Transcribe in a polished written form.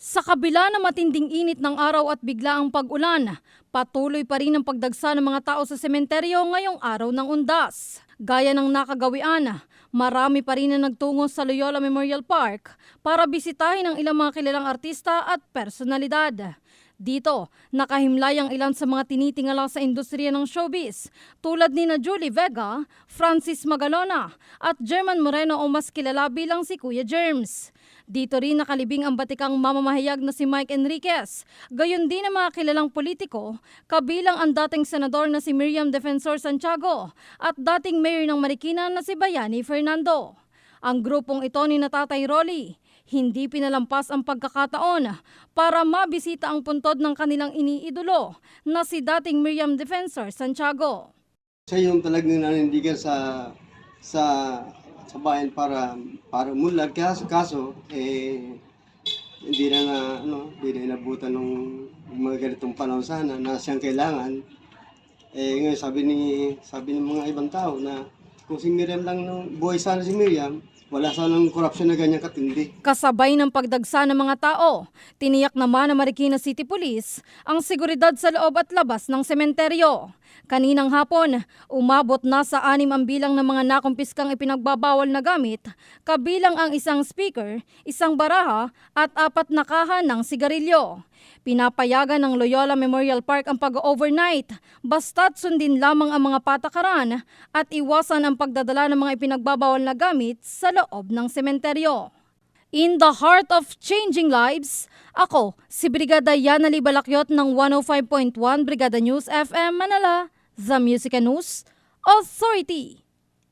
Sa kabila ng matinding init ng araw at biglaang pag-ulan, patuloy pa rin ang pagdagsa ng mga tao sa sementeryo ngayong araw ng Undas. Gaya ng nakagawian, marami pa rin na nagtungo sa Loyola Memorial Park para bisitahin ang ilang mga kilalang artista at personalidad. Dito, nakahimlay ang ilan sa mga tinitingala sa industriya ng showbiz tulad ni Julie Vega, Francis Magalona at German Moreno o mas kilala bilang si Kuya Germs. Dito rin nakalibing ang batikang mamamahayag na si Mike Enriquez, gayon din ang mga kilalang politiko, kabilang ang dating senador na si Miriam Defensor Santiago at dating mayor ng Marikina na si Bayani Fernando. Ang grupong ito ni Tatay Rolly, hindi pinalampas ang pagkakataon para mabisita ang puntod ng kanilang iniidolo na si dating Miriam Defensor Santiago. Siya yung talagang nanindigan sa bayan para umulag. Kaso hindi na inabutan ng mga ganitong panahon sana na siyang kailangan. Ngayon sabi ng mga ibang tao na kung si Miriam lang buhay sana si Miriam, wala sanang korupsyon na ganyan katindi. Kasabay ng pagdagsa ng mga tao, tiniyak naman ng Marikina City Police ang seguridad sa loob at labas ng sementeryo. Kaninang hapon, umabot na sa 6 ang bilang ng mga nakumpiskang ipinagbabawal na gamit, kabilang ang isang speaker, isang baraha at 4 na kaha ng sigarilyo. Pinapayagan ng Loyola Memorial Park ang pag-overnight, basta't sundin lamang ang mga patakaran at iwasan ang pagdadala ng mga ipinagbabawal na gamit sa loob ng sementeryo. In the heart of changing lives, ako si Brigada Yana Libalakyot ng 105.1 Brigada News FM Manila, The Music and News Authority.